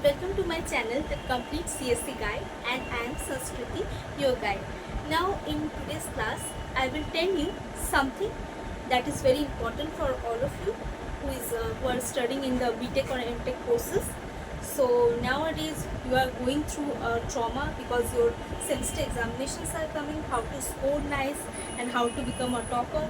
welcome to my channel, The Complete CSC Guide, and I am Sanskriti, your guide. Now in today's class, I will tell you something that is very important for all of you who are studying in the b.tech or m.tech courses. So nowadays you are going through a trauma because your semester examinations are coming, how to score nice and how to become a topper.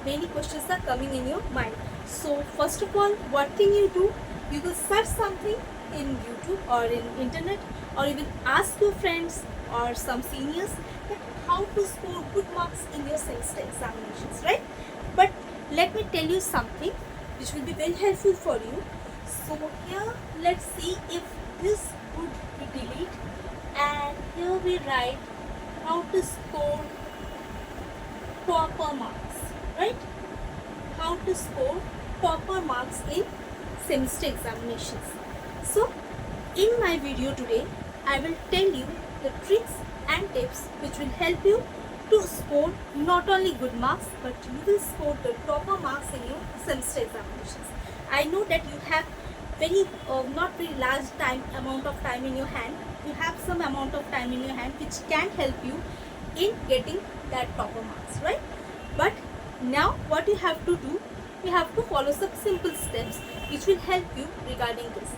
Many questions are coming in your mind. So first of all, what thing you do, you will search something in YouTube or in internet, or you will ask your friends or some seniors that how to score good marks in your semester examinations, right? But let me tell you something which will be very helpful for you. So here let's see if this would be delete, and here we write how to score topper marks, right? How to score topper marks in semester examinations. So in my video today, I will tell you the tricks and tips which will help you to score not only good marks, but you will score the topper marks in your semester examinations. I know that you have very not very large amount of time in your hand. You have some amount of time in your hand which can help you in getting that topper marks, right? But now what you have to do, you have to follow some simple steps which will help you regarding this.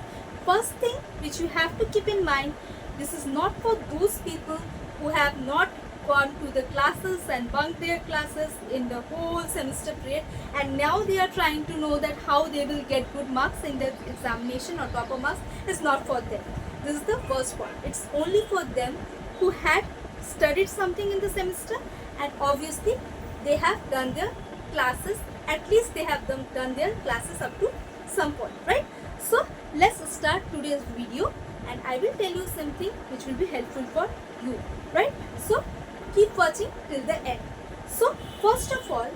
First thing which you have to keep in mind, this is not for those people who have not gone to the classes and bunked their classes in the whole semester period, and now they are trying to know that how they will get good marks in the examination or topper marks. Is not for them. This is the first point. It's only for them who had studied something in the semester and obviously they have done their classes, at least they have done their classes up to some point, right? So let's start today's video and I will tell you something which will be helpful for you, right? So keep watching till the end. So first of all,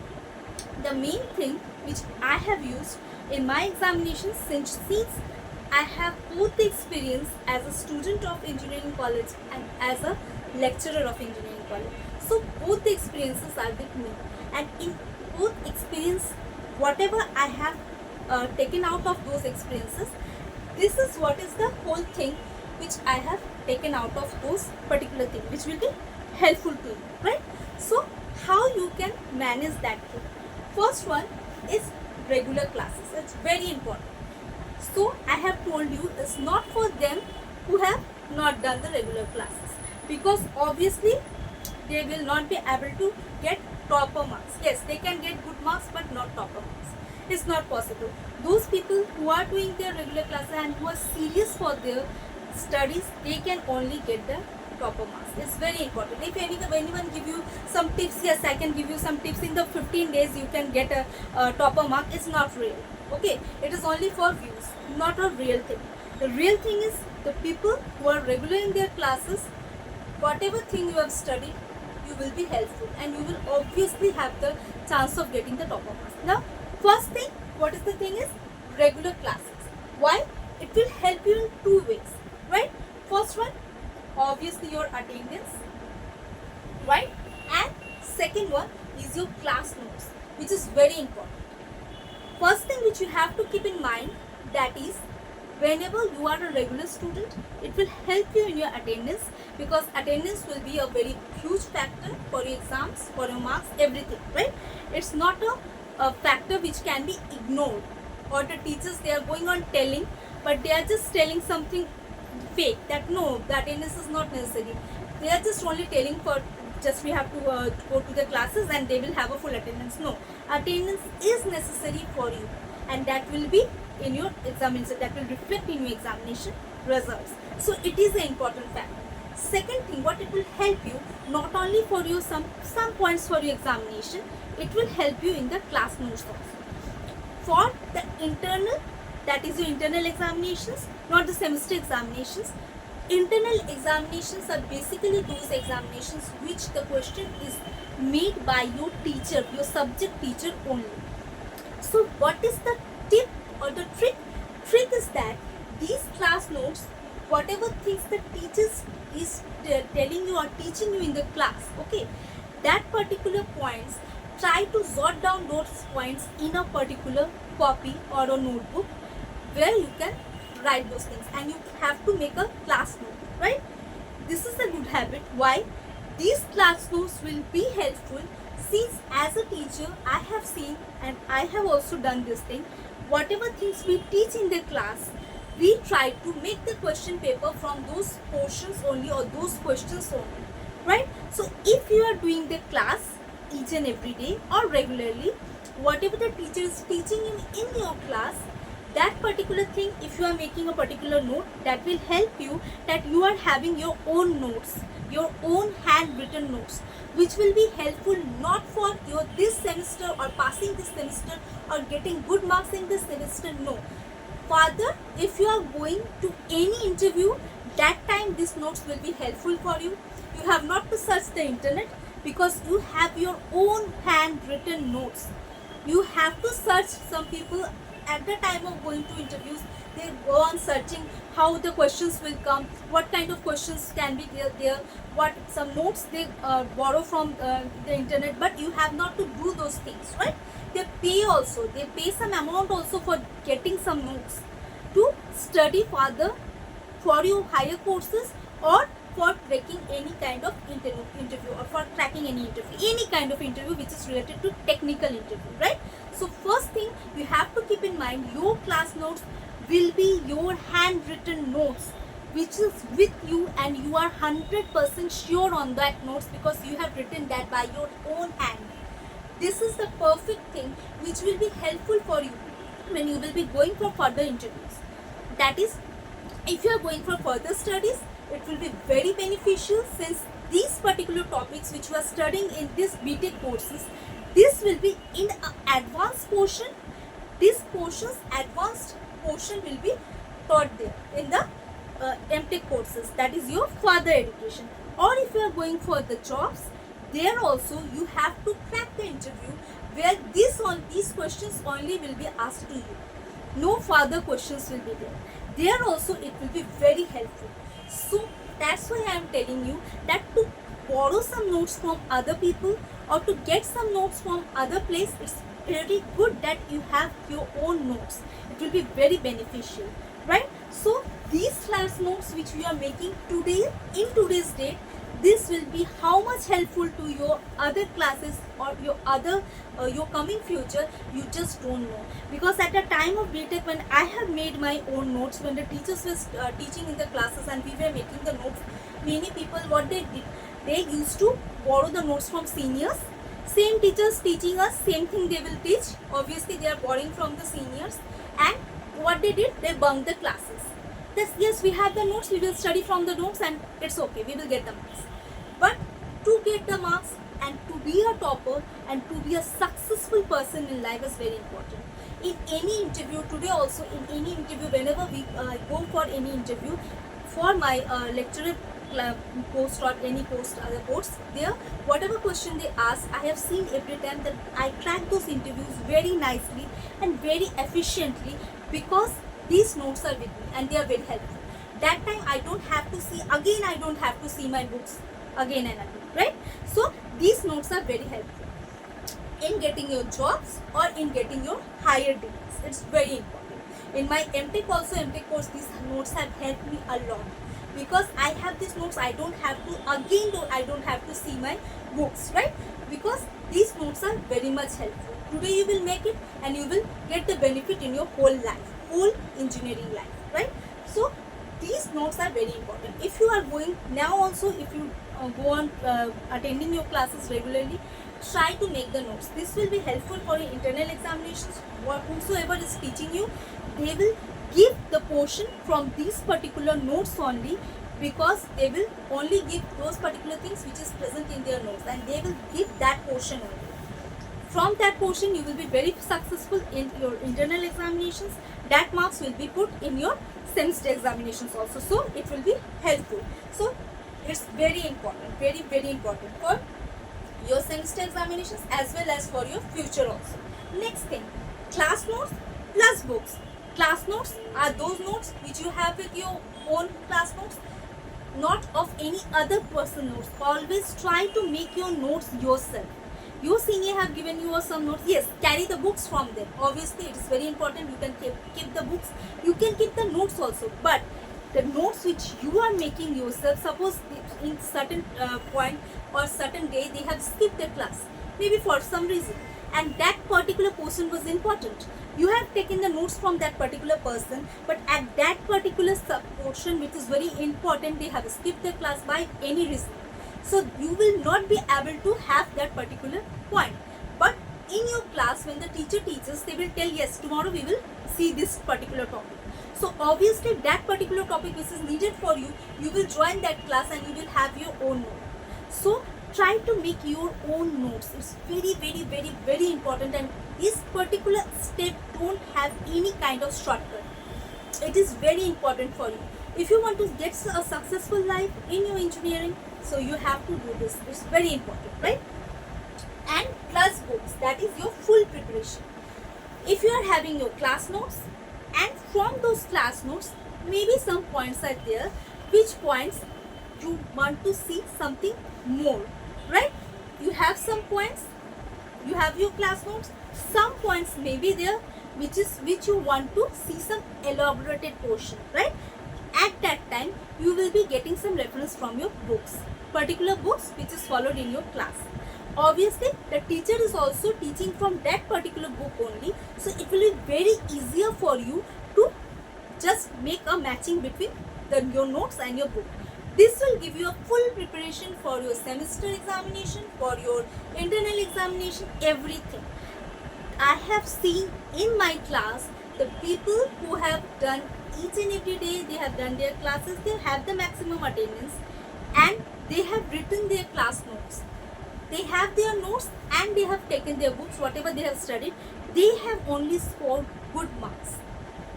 the main thing which I have used in my examinations, since I have both the experience as a student of engineering college and as a lecturer of engineering college. So both the experiences are with me, and in both experience, whatever I have taken out of those experiences, this is what is the whole thing which I have taken out of those particular thing which will be helpful to you, right? So how you can manage that thing? First one is regular classes. It's very important. So I have told you it's not for them who have not done the regular classes, because obviously they will not be able to get topper marks. Yes, they can get good marks but not topper marks. It's not possible. Those people who are doing their regular classes and who are serious for their studies, they can only get the topper marks. It's very important. If anyone give you some tips, yes, I can give you some tips. In the 15 days you can get a topper mark. It's not real. Okay, it is only for views, not a real thing. The real thing is the people who are regular in their classes, whatever thing you have studied, you will be helpful and you will obviously have the chance of getting the topper marks. Now first thing, what is the thing is regular classes. Why? It will help you in two ways, right? First one, obviously your attendance, right? And second one is your class notes, which is very important. First thing which you have to keep in mind, that is whenever you are a regular student, it will help you in your attendance, because attendance will be a very huge factor for your exams, for your marks, everything, right? It's not a factor which can be ignored, or the teachers, they are going on telling, but they are just telling something fake, that no, the attendance is not necessary. They are just only telling for just we have to go to the classes and they will have a full attendance. No, attendance is necessary for you, and that will be in your examination, that will reflect in your examination results. So it is an important factor. Second thing, what it will help you, not only for you some points for your examination, it will help you in the class notes also. For the internal, that is your internal examinations, not the semester examinations. Internal examinations are basically those examinations which the question is made by your teacher, your subject teacher only. So what is the tip or the trick? Trick is that these class notes, whatever things the teachers is telling you or teaching you in the class, okay, that particular points, try to jot down those points in a particular copy or a notebook where you can write those things, and you have to make a class note, right? This is a good habit. Why? These class notes will be helpful, since as a teacher I have seen and I have also done this thing. Whatever things we teach in the class, we try to make the question paper from those portions only, or those questions only, right? So if you are doing the class each and every day or regularly, whatever the teacher is teaching in your class, that particular thing, if you are making a particular note, that will help you, that you are having your own notes, your own handwritten notes, which will be helpful not for your this semester or passing this semester or getting good marks in this semester. No, further, if you are going to any interview, that time these notes will be helpful for you. You have not to search the internet, because you have your own handwritten notes. You have to search. Some people at the time of going to interviews, they go on searching how the questions will come, what kind of questions can be there, what some notes they borrow from the internet. But you have not to do those things, right? They pay also, they pay some amount also for getting some notes to study further for your higher courses, or for cracking any kind of interview, or for cracking any kind of interview which is related to technical interview, right? So first thing you have to keep in mind, your class notes will be your handwritten notes, which is with you, and you are 100% sure on that notes, because you have written that by your own hand. This is the perfect thing which will be helpful for you when you will be going for further interviews. That is, if you are going for further studies, it will be very beneficial, since these particular topics which you are studying in this b.tech courses, this will be in an advanced portion. This portion's advanced portion will be taught there in the m.tech courses, that is your further education. Or if you are going for the jobs, there also you have to crack the interview, where these questions only will be asked to you. No further questions will be there. There also it will be very helpful. So that's why I am telling you that to borrow some notes from other people, or to get some notes from other place, it's very good that you have your own notes. It will be very beneficial, right? So these class notes which we are making today, in today's date, this will be how much helpful to your other classes, or your other your coming future, you just don't know. Because at the time of b.tech, when I have made my own notes, when the teachers were teaching in the classes and we were making the notes, many people, what they did, they used to borrow the notes from seniors. Same teachers teaching us, same thing they will teach. Obviously they are borrowing from the seniors, and what they did, they bunked the classes. Yes, we have the notes, we will study from the notes, and it's okay, we will get the marks. But to get the marks, and to be a topper, and to be a successful person in life is very important. In any interview, today also in any interview, whenever we go for any interview, for my lecturer post or any post, other posts, there whatever question they ask, I have seen every time that I track those interviews very nicely and very efficiently, because these notes are with me and they are very helpful. That time I don't have to see again, I don't have to see my books again and again, right? So these notes are very helpful in getting your jobs or in getting your higher degrees. It's very important. In my m.tech also, m.tech course, these notes have helped me a lot, because I have these notes, I don't have to see my books, right? Because these notes are very much helpful. Today you will make it and you will get the benefit in your whole life, whole engineering life, right? So these notes are very important. If you are going now also, if you go on attending your classes regularly, try to make the notes. This will be helpful for your internal examinations. Whosoever is teaching you, they will give the portion from these particular notes only, because they will only give those particular things which is present in their notes, and they will give that portion only. From that portion you will be very successful in your internal examinations. That marks will be put in your semester examinations also, so it will be helpful. So it's very important, very very important for your semester examinations as well as for your future also. Next thing, class notes plus books. Class notes are those notes which you have with your own class notes, not of any other person notes. Always try to make your notes yourself. your senior have given you some notes, yes, carry the books from them. Obviously it is very important. You can keep the books, you can keep the notes also, but the notes which you are making yourself, suppose in certain point or certain day they have skipped the class, maybe for some reason, and that particular person was important, you have taken the notes from that particular person, but at that particular sub portion which is very important, they have skipped the class by any reason, so you will not be able to have that particular point. But in your class, when the teacher teaches, they will tell, yes, tomorrow we will see this particular topic. So obviously that particular topic which is needed for you, you will join that class and you will have your own note. So try to make your own notes. It's very important, and this particular step don't have any kind of shortcut. It is very important for you. If you want to get a successful life in your engineering, so you have to do this. It's very important, right? And plus books, that is your full preparation. If you are having your class notes, and from those class notes maybe some points are there, which points you want to see something more, right? You have some points, you have your class notes, some points may be there which you want to see some elaborated portion, right? At that time you will be getting some reference from your books, particular books which is followed in your class. Obviously the teacher is also teaching from that particular book only, so it will be very easier for you to just make a matching between your notes and your book. This will give you a full preparation for your semester examination, for your internal examination, everything. I have seen in my class the people who have done each and every day, they have done their classes, they have the maximum attendance, and they have written their class notes. They have their notes and they have taken their books, whatever they have studied, they have only scored good marks.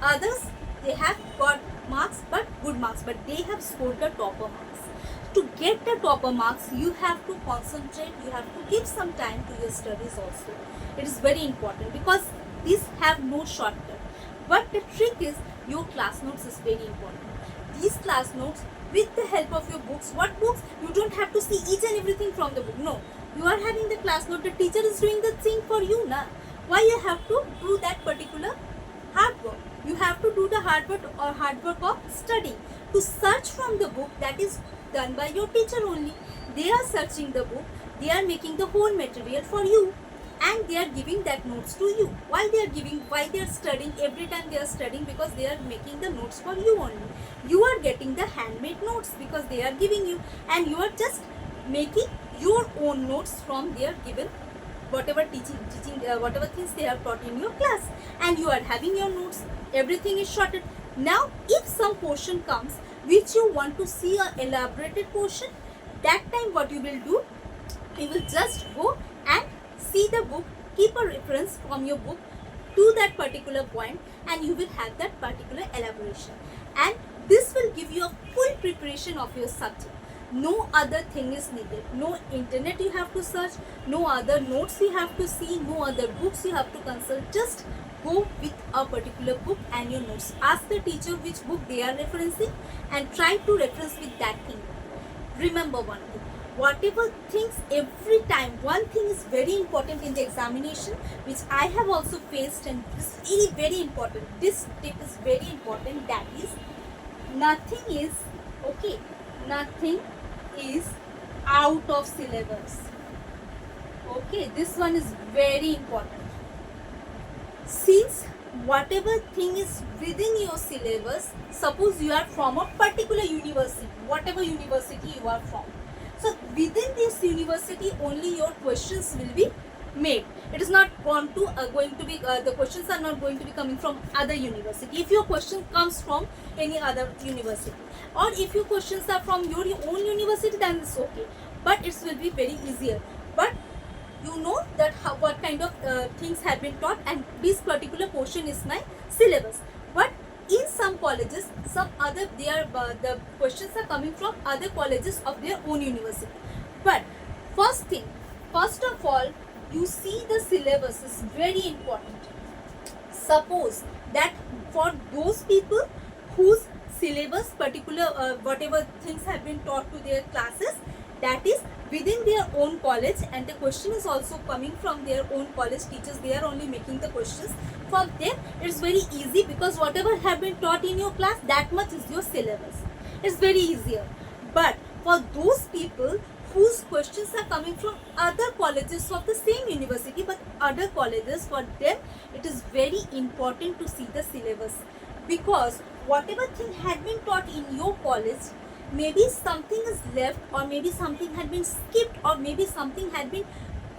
Others, they have got marks but good marks, but they have scored the topper marks. To get the topper marks, you have to concentrate, you have to give some time to your studies also. It is very important because these have no shortcut. But the trick is your class notes is very important. These class notes, with the help of your books, what books? You don't have to see each and everything from the book. No, you are having the class note, the teacher is doing the thing for you now. Why you have to do that particular hard work? You have to do the hard work of studying. To search from the book, that is done by your teacher only. They are searching the book, they are making the whole material for you, and they are giving that notes to you. Why they are giving, why they are studying, every time they are studying, because they are making the notes for you only. You are getting the handmade notes because they are giving you, and you are just making your own notes from their given whatever teaching whatever things they have taught in your class, and you are having your notes, everything is shorted. Now if some portion comes which you want to see a elaborated portion, that time what you will do, you will just go and see the book, keep a reference from your book to that particular point, and you will have that particular elaboration, and this will give you a full preparation of your subject. No other thing is needed. No internet you have to search, no other notes you have to see, no other books you have to consult. Just go with a particular book and your notes. Ask the teacher which book they are referencing and try to reference with that thing. Remember one thing, whatever things, every time, one thing is very important in the examination, which I have also faced, and this is very important. This tip is very important, that is, nothing is okay, nothing is out of syllabus. Okay, this one is very important. Since whatever thing is within your syllabus, suppose you are from a particular university, whatever university you are from, so within this university only your questions will be made. It is not going to be the questions are not going to be coming from other university. If your question comes from any other university, or if your questions are from your own university, then it's okay, but it will be very easier. But you know that what kind of things have been taught, and this particular portion is my syllabus. But in some colleges, some other the questions are coming from other colleges of their own university. But first of all, you see the syllabus is very important. Suppose that for those people whose syllabus particular whatever things have been taught to their classes, that is within their own college, and the question is also coming from their own college teachers. They are only making the questions. For them it's very easy, because whatever have been taught in your class, that much is your syllabus. It's very easier. But for those people whose questions are coming from other colleges of the same university but other colleges, for them it is very important to see the syllabus, because whatever thing had been taught in your college, maybe something is left, or maybe something had been skipped, or maybe something had been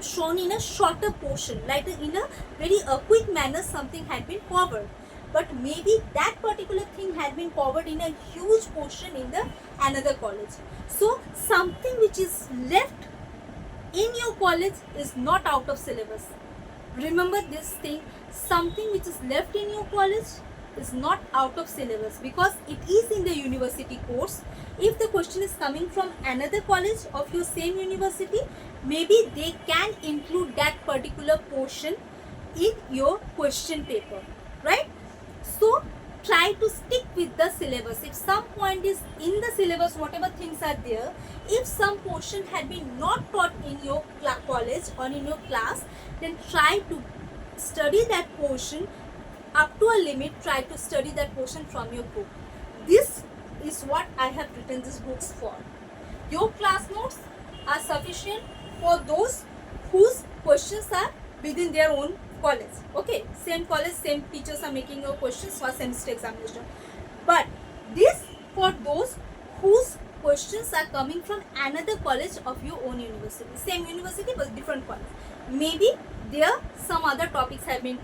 shown in a shorter portion, like in a very quick manner something had been covered, but maybe that particular thing had been covered in a huge portion in the another college. So something which is left in your college is not out of syllabus. Remember this thing, something which is left in your college is not out of syllabus, because it is in the university course. If the question is coming from another college of your same university, maybe they can include that particular portion in your question paper, right? So try to stick with the syllabus. If some point is in the syllabus, whatever things are there, if some portion had been not taught in your college or in your class, then try to study that portion up to a limit. Try to study that portion from your book. This is what I have written these books for. Your class notes are sufficient for those whose questions are within their own college. Okay, same college, same teachers are making your questions for semester examination. But this for those whose questions are coming from another college of your own university. Same university but different college. Maybe there some other topics have been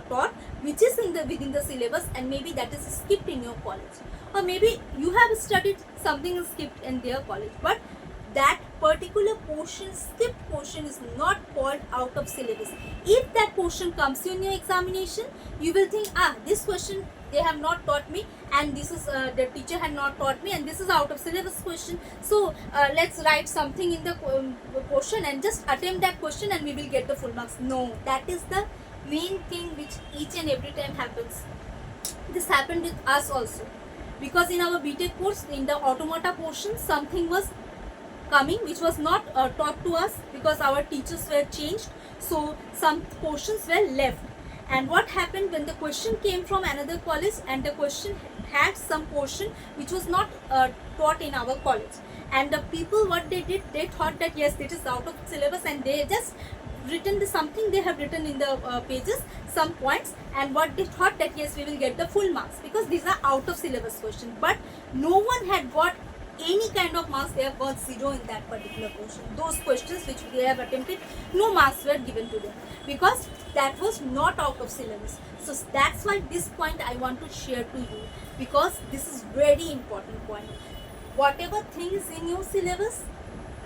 taught which is in the within the syllabus, and maybe that is skipped in your college, or maybe you have studied something is skipped in their college, but that particular portion, skipped portion, is not called out of syllabus. If that portion comes in your examination, you will think, this question they have not taught me, and this is the teacher had not taught me, and this is out of syllabus question, so let's write something in the portion and just attempt that question and we will get the full marks. No, that is the main thing which each and every time happens. This happened with us also, because in our b.tech course, in the automata portion, something was coming which was not taught to us, because our teachers were changed, so some portions were left. And what happened when the question came from another college, and the question had some portion which was not taught in our college, and the people, what they did, they thought that yes, it is out of syllabus, and they just written the something they have written in the pages, some points, and what they thought that yes, we will get the full marks because these are out of syllabus question. But no one had got any kind of marks. They have got 0 in that particular portion. Those questions which they have attempted, no marks were given to them, because that was not out of syllabus. So that's why this point I want to share to you, because this is very important point. Whatever thing is in your syllabus,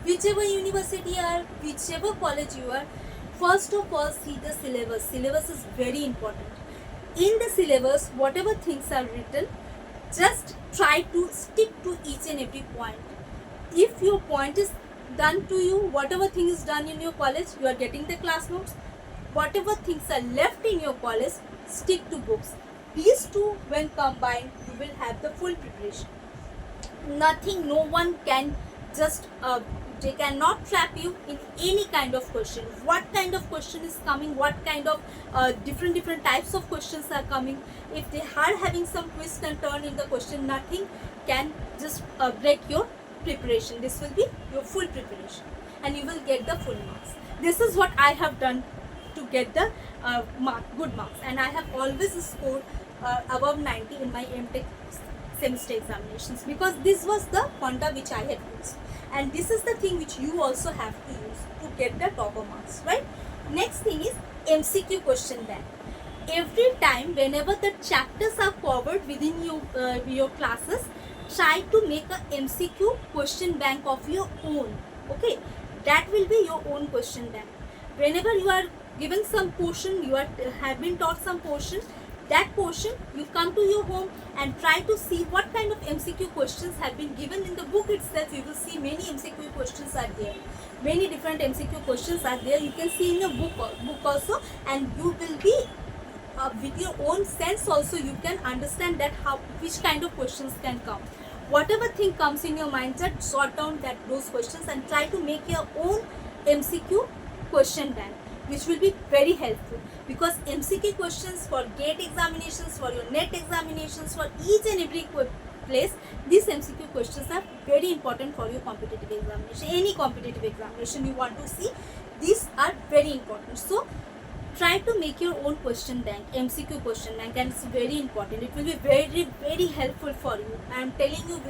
whichever university you are, whichever college you are, first of all see the syllabus. Syllabus is very important. In the syllabus, whatever things are written, just try to stick to each and every point. If your point is done to you, whatever thing is done in your college, you are getting the class notes. Whatever things are left in your college, stick to books. These two when combined, you will have the full preparation. Nothing, no one can just they cannot trap you in any kind of question. What kind of question is coming, what kind of different types of questions are coming, if they are having some twist and turn in the question, nothing can just break your preparation. This will be your full preparation and you will get the full marks. This is what I have done to get the good marks, and I have always scored above 90 in my m.tech semester examinations, because this was the quanta which I had used, and this is the thing which you also have to use to get the topper marks, right? Next thing is MCQ question bank. Every time whenever the chapters are covered within your classes, try to make a MCQ question bank of your own. Okay, that will be your own question bank. Whenever you are given some portion, you have been taught some portion, that portion you come to your home and try to see what kind of MCQ questions have been given in the book itself. You will see many MCQ questions are there. Many different MCQ questions are there. You can see in your book also, and you will be with your own sense also you can understand that which kind of questions can come. whatever thing comes in your mind, just sort down those questions and try to make your own MCQ question bank, which will be very helpful, because MCQ questions for GATE examinations, for your NET examinations, for each and every place, these MCQ questions are very important for your competitive examination. Any competitive examination you want to see, these are very important. So try to make your own question bank, MCQ question bank, and it's very important. It will be very, very helpful for you. I am telling you,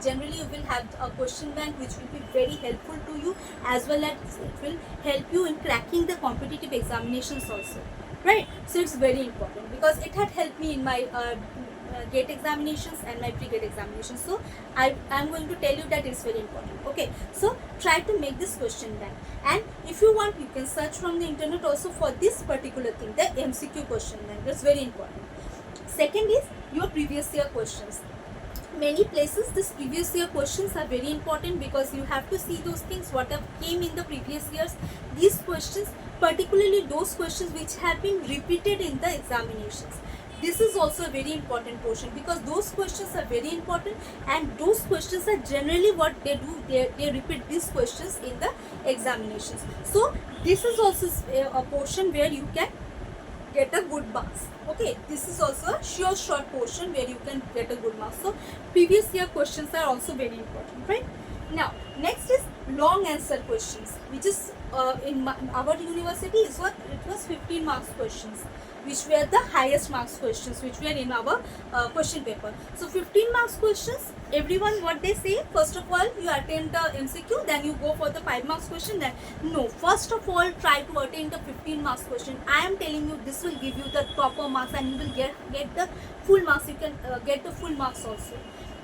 generally you will have a question bank which will be very helpful to you, as well as it will help you in cracking the competitive examinations also, right? So it's very important, because it had helped me in my GATE examinations and my pre-GATE examinations. So I'm going to tell you that it's very important. Okay, so try to make this question bank, and if you want, you can search from the internet also for this particular thing, the MCQ question bank. That's very important. Second is your previous year questions. Many places this previous year questions are very important, because you have to see those things what have came in the previous years. These questions, particularly those questions which have been repeated in the examinations, this is also a very important portion, because those questions are very important, and those questions are generally what they do, they repeat these questions in the examinations. So this is also a portion where you can get a good marks. Okay, this is also a sure short portion where you can get a good marks. So previous year questions are also very important, right? Now next is long answer questions, which is in our university is what it was 15 marks questions, which were the highest marks questions which were in our question paper. So 15 marks questions, everyone what they say, first of all you attend the MCQ, then you go for the 5 marks question. Then no, first of all try to attain the 15 marks question. I am telling you, this will give you the topper marks, and you will get the full marks. You can get the full marks also.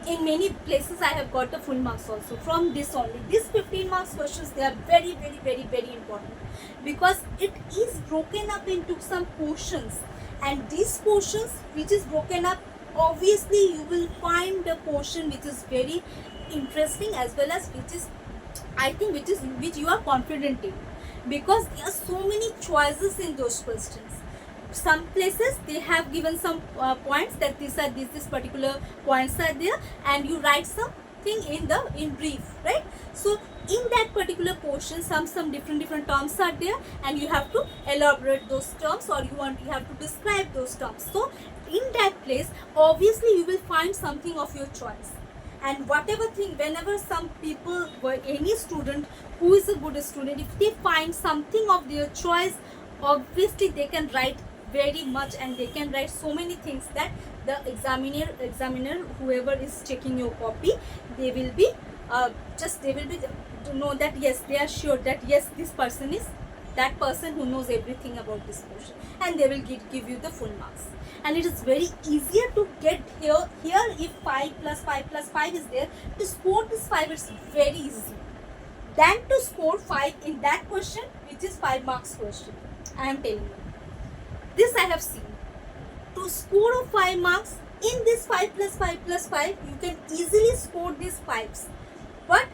In many places I have got the full marks also from this only. These 15 marks questions, they are very, very, very, very important, because it is broken up into some portions, and these portions which is broken up, obviously you will find the portion which is very interesting, as well as which is, I think, which you are confident in, because there are so many choices in those questions. Some places they have given some points that this particular points are there, and you write something in brief, right? So in that particular portion, some different terms are there, and you have to elaborate those terms, or you have to describe those terms. So in that place, obviously you will find something of your choice. And whatever thing, whenever some people, or any student who is a good student, if they find something of their choice, obviously they can write very much, and they can write so many things that the examiner whoever is checking your copy, they will be to know that yes, they are sure that yes, this person is that person who knows everything about this portion, and they will give you the full marks. And it is very easier to get here if 5 plus 5 plus 5 is there, to score this 5 is very easy than to score 5 in that question, which is 5 marks question. I am telling you, this I have seen. To score of 5 marks in this 5 plus 5 plus 5, you can easily score these 5s. But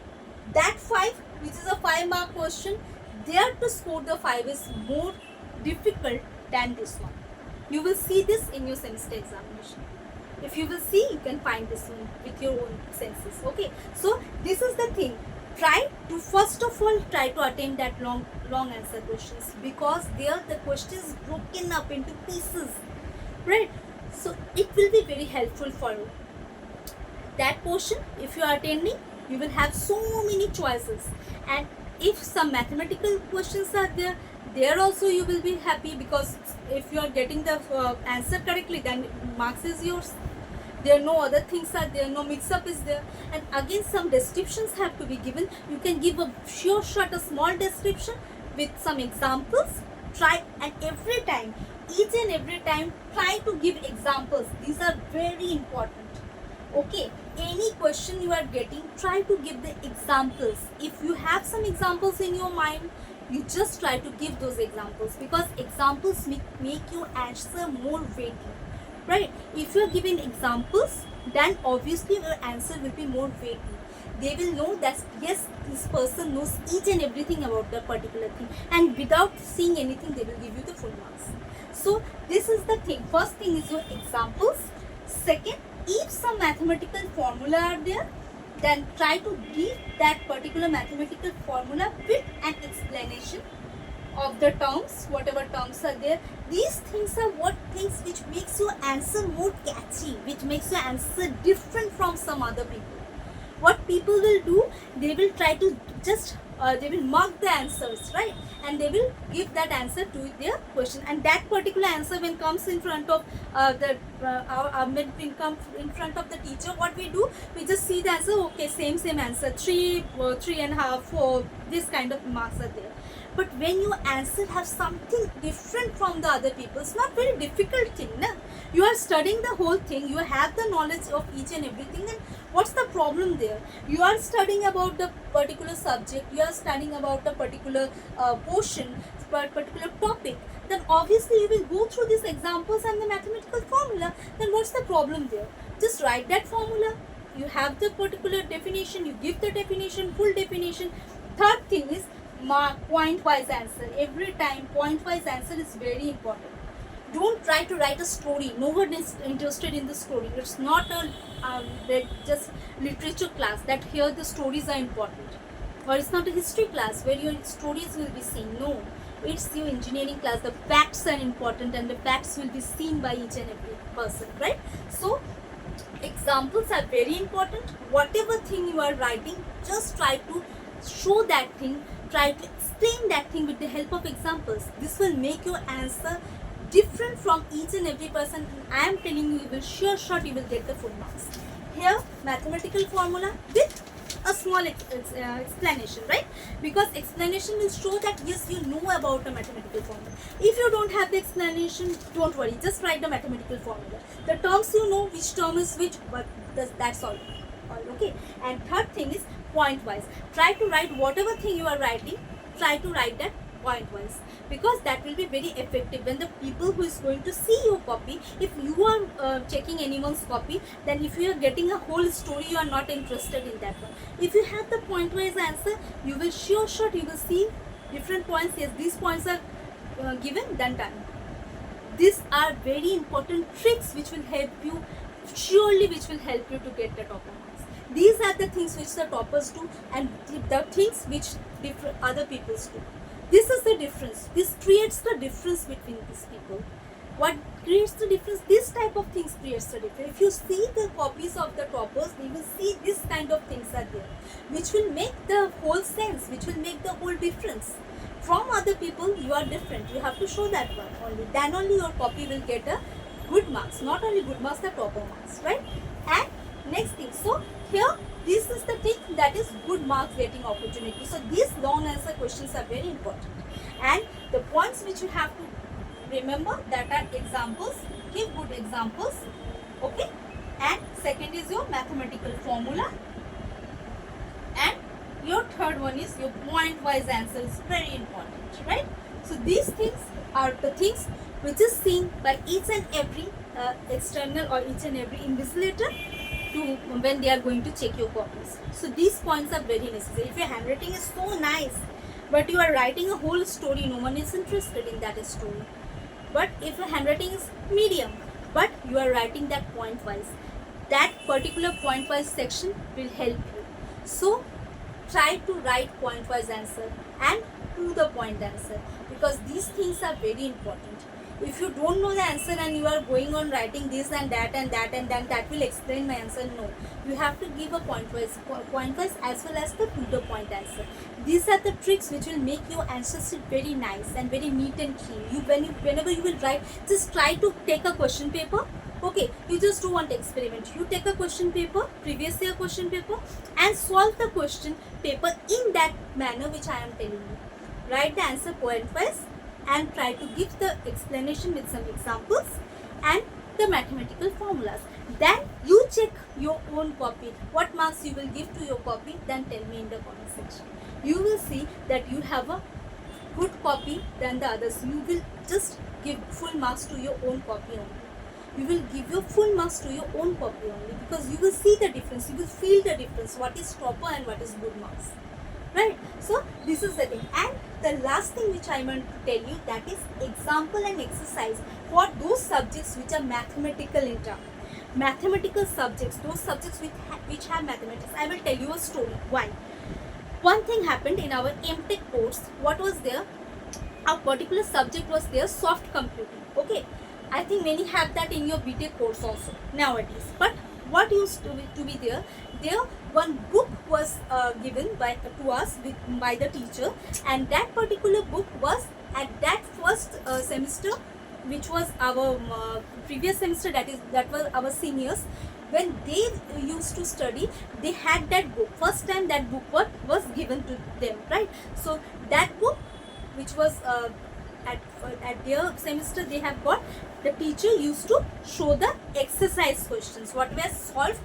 that 5, which is a 5 mark question, there to score the 5 is more difficult than this one. You will see this in your semester examination. If you will see, you can find this one with your own senses. Okay, so this is the thing. Try to first of all attempt that long answer questions, because there the question is broken up into pieces, right? So it will be very helpful for you. That portion, if you are attending, you will have so many choices, and if some mathematical questions are there, there also you will be happy, because if you are getting the answer correctly, then marks is yours. There are no other things are there, no mix-up is there. And again, some descriptions have to be given. You can give a short, a small description with some examples. Try, and every time, each and every time, try to give examples. These are very important. Okay, any question you are getting, try to give the examples. If you have some examples in your mind, you just try to give those examples, because examples make your answer more weighty. Right? If you are giving examples, then obviously your answer will be more weighty. They will know that yes, this person knows each and everything about that particular thing, and without seeing anything, they will give you the full marks. So this is the thing. First thing is your examples. Second, if some mathematical formula are there, then try to give that particular mathematical formula with an explanation of the terms, whatever terms are there. These things are what things which makes your answer more catchy, which makes your answer different from some other people. What people will do, they will try to just they will mark the answers, right, and they will give that answer to their question, and that particular answer when comes in front of when come in front of the teacher, what we do, we just see the answer, okay, same answer, 3.5, 4, this kind of marks are there. But when you answer have something different from the other people, it's not very difficult thing, na? You are studying the whole thing, you have the knowledge of each and everything, and what's the problem there? You are studying about the particular subject, you are studying about the particular portion, particular topic, then obviously you will go through these examples and the mathematical formula. Then what's the problem there? Just write that formula. You have the particular definition, you give the definition, full definition. Third thing is mark point wise answer. Every time point wise answer is very important. Don't try to write a story. No one is interested in the story. It's not a just literature class that here the stories are important, or it's not a history class where your stories will be seen. No, it's your engineering class. The facts are important and the facts will be seen by each and every person, right? So examples are very important. Whatever thing you are writing, just try to show that thing, try to explain that thing with the help of examples. This will make your answer different from each and every person. I am telling you, you will sure shot you will get the full marks. Here mathematical formula with a small explanation, right? Because explanation will show that yes, you know about the mathematical formula. If you don't have the explanation, don't worry, just write the mathematical formula. The terms you know, which term is which, but that's all. Okay. And third thing is point wise. Try to write whatever thing you are writing, try to write that point wise, because that will be very effective when the people who is going to see your copy, if you are checking anyone's copy, then if you are getting a whole story, you are not interested in that one. If you have the point wise answer, you will sure shot you will see different points. Yes, these points are given, then done. These are very important tricks which will help you, surely which will help you to get the topper marks. These are the things which the toppers do and the things which different other people do. This is the difference. This creates the difference between these people. What creates the difference? This type of things creates the difference. If you see the copies of the toppers, you will see this kind of things are there, which will make the whole sense, which will make the whole difference. From other people, you are different. You have to show that one only. Then only your copy will get a good marks. Not only good marks, the topper marks, right? And next thing. So here, this is the thing that is good marks getting opportunity. So these long answer questions are very important. And the points which you have to remember, that are examples. Give good examples. Okay. And second is your mathematical formula. And your third one is your point wise answer is very important, right? So these things are the things which is seen by each and every external or each and every invigilator to when they are going to check your copies. So these points are very necessary. If your handwriting is so nice, but you are writing a whole story, no one is interested in that story. But if your handwriting is medium, but you are writing that point wise, that particular point wise section will help you. So try to write point wise answer and to the point answer, because these things are very important. If you don't know the answer and you are going on writing this and that and that and then that will explain my answer, no, you have to give a point wise as well as the to the point answer. These are the tricks which will make your answers very nice and very neat and clean. Whenever you will write, just try to take a question paper. Okay, you just do one experiment. You take a question paper, previous year question paper, and solve the question paper in that manner which I am telling you. Write the answer point wise and try to give the explanation with some examples and the mathematical formulas. Then you check your own copy. What marks you will give to your copy, then tell me in the comment section. You will see that you have a good copy than the others. You will just give full marks to your own copy only. You will give your full marks to your own copy only, because you will see the difference, you will feel the difference, what is topper and what is good marks, right? So this is the thing. And the last thing which I want to tell you, that is example and exercise for those subjects which are mathematical in term. mathematical subjects, those subjects which have mathematics. I will tell you a story. Why? One thing happened in our m.tech course. What was there? A particular subject was there, soft computing. Okay, I think many have that in your b.tech course also nowadays. But what used to be there? There one book was given to us by the teacher, and that particular book was at that first semester, which was our previous semester. That was our seniors. When they used to study, they had that book. First time that book was given to them, right? So that book, which was at their semester, they have got, the teacher used to show the exercise questions what were solved.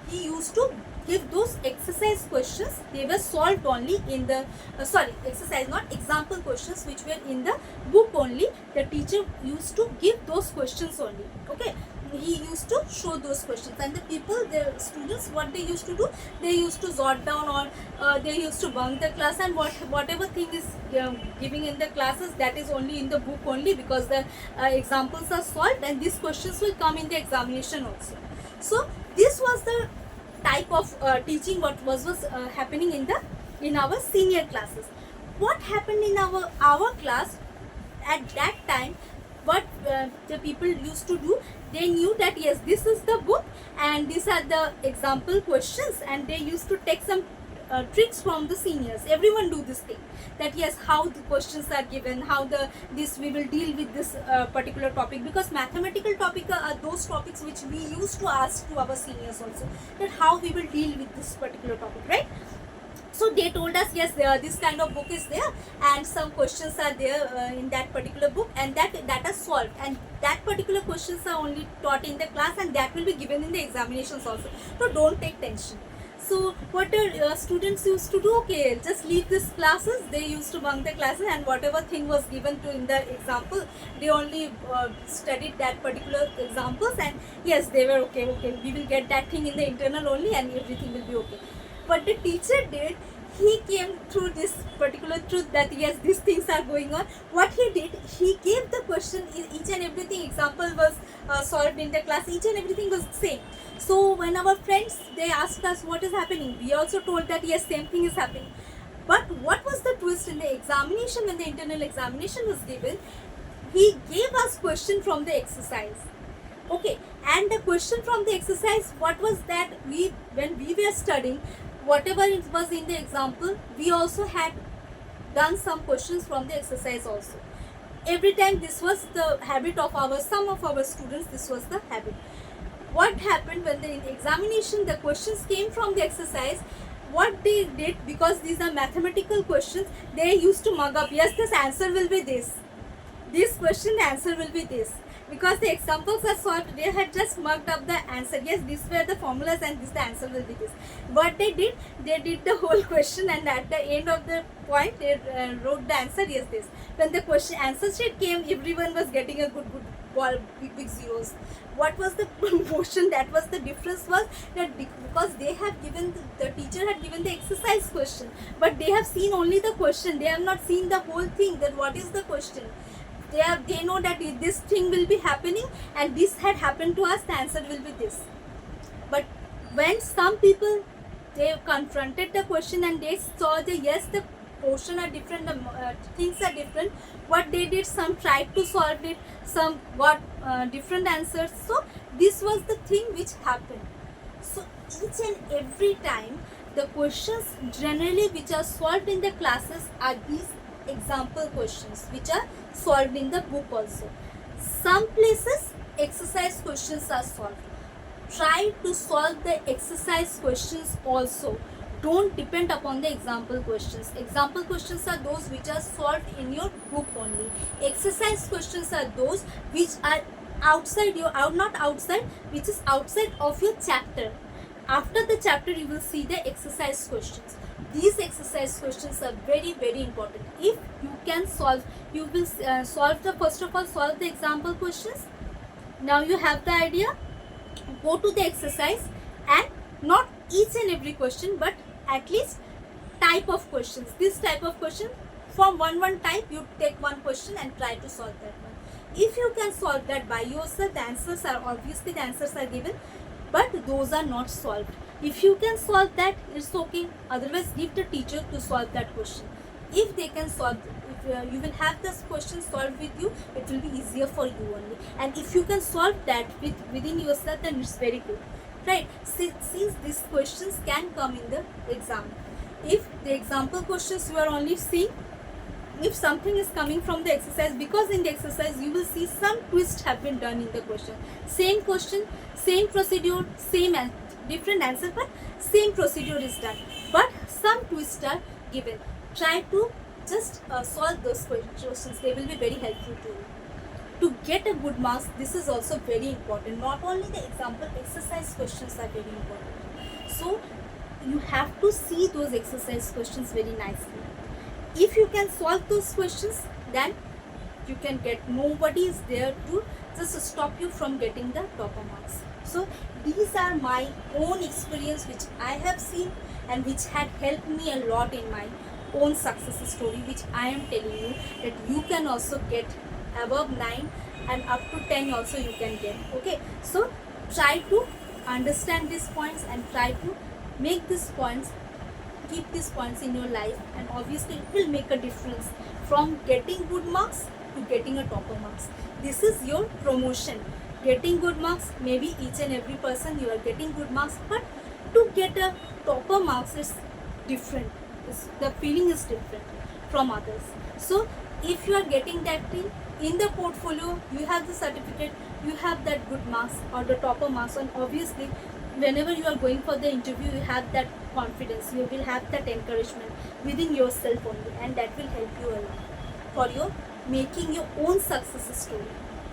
He used to give those exercise questions. They were solved only in the exercise, not example questions, which were in the book only. The teacher used to give those questions only. Okay, he used to show those questions, and the students, what they used to do, they used to jot down, or they used to bunk the class, and whatever thing is giving in the classes, that is only in the book only, because the examples are solved, and these questions will come in the examination also. So this was the type of teaching what was happening in our senior classes. What happened in our class at that time? What the people used to do, they knew that yes, this is the book and these are the example questions, and they used to take some tricks from the seniors. Everyone do this thing, that yes, how the questions are given, how this we will deal with this particular topic, because mathematical topic are those topics which we used to ask to our seniors also, that how we will deal with this particular topic, right? So they told us, yes, this kind of book is there, and some questions are there in that particular book, and that are solved, and that particular questions are only taught in the class, and that will be given in the examinations also. So don't take tension. So what the students used to do, okay, just leave these classes. They used to bunk the classes, and whatever thing was given to in the example, they only studied that particular examples, and yes, they were okay, we will get that thing in the internal only, and everything will be okay. What the teacher did, he came through this particular truth that yes, these things are going on. What he did, he gave the question, each and everything example was solved in the class, each and everything was same. So when our friends, they asked us what is happening, we also told that yes, same thing is happening. But what was the twist in the examination? When the internal examination was given, he gave us question from the exercise. Okay, and the question from the exercise, what was that? When we were studying, whatever it was in the example, we also had done some questions from the exercise also. Every time this was the habit of some of our students, this was the habit. What happened when in the examination the questions came from the exercise, what they did, because these are mathematical questions, they used to mug up, yes, this answer will be this question, the answer will be this. Because the examples are solved, they had just marked up the answer. Yes, these were the formulas and the answer will be this. What they did the whole question, and at the end of the point, they wrote the answer, yes, this. When the question answer sheet came, everyone was getting a good ball, big zeros. What was the motion? That was the difference, was that because they have given, the teacher had given the exercise question, but they have seen only the question. They have not seen the whole thing, that what is the question. They know that this thing will be happening, and this had happened to us, the answer will be this. But when some people, they confronted the question and they saw the yes, the portion are different, the things are different, what they did, some tried to solve it, some got different answers. So this was the thing which happened. So each and every time, the questions generally which are solved in the classes are these example questions which are solved in the book also. Some places exercise questions are solved. Try to solve the exercise questions also. Don't depend upon the example questions. Example questions are those which are solved in your book only. Exercise questions are those which are outside your, not outside, which is outside of your chapter. After the chapter, you will see the exercise questions. These exercise questions are very, very important. If you can solve, you will first of all solve the example questions. Now you have the idea. Go to the exercise, and not each and every question, but at least type of questions. This type of question, from one type, you take one question and try to solve that one. If you can solve that by yourself, the answers are given, but those are not solved. If you can solve that, it's okay. Otherwise, give the teacher to solve that question. If they can solve, if you will have this question solved with you, it will be easier for you only. And if you can solve that within yourself, then it's very good, right? Since these questions can come in the exam. If the example questions you are only seeing, if something is coming from the exercise, because in the exercise you will see some twist have been done in the question, same procedure, different answer, but same procedure is done, but some twists are given. Try to just solve those questions. They will be very helpful to you to get a good marks. This is also very important. Not only the example exercise questions are very important, so you have to see those exercise questions very nicely. If you can solve those questions, then you can get, nobody is there to just stop you from getting the topper marks. So these are my own experience which I have seen and which had helped me a lot in my own success story, which I am telling you that you can also get above 9 and up to 10 also you can get. Okay, so try to understand these points and try to make these points, keep these points in your life, and obviously it will make a difference from getting good marks to getting a topper marks. This is your promotion. Getting good marks, maybe each and every person you are getting good marks, but to get a topper marks is different. The feeling is different from others. So if you are getting that thing in the portfolio, you have the certificate, you have that good marks or the topper marks, and obviously whenever you are going for the interview, you have that confidence, you will have that encouragement within yourself only, and that will help you a lot for your making your own success story,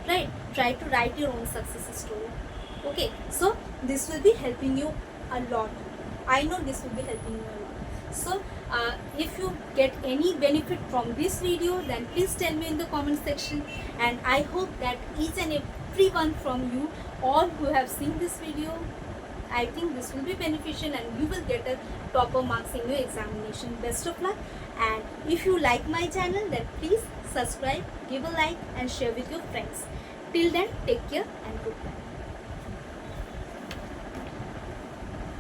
right? Try to write your own success story. Okay, so this will be helping you a lot. I know this will be helping you a lot. So if you get any benefit from this video, then please tell me in the comment section, and I hope that each and every one from you, all who have seen this video, I think this will be beneficial and you will get a topper marks in your examination. Best of luck, and if you like my channel, then please subscribe, give a like and share with your friends. Till then, take care.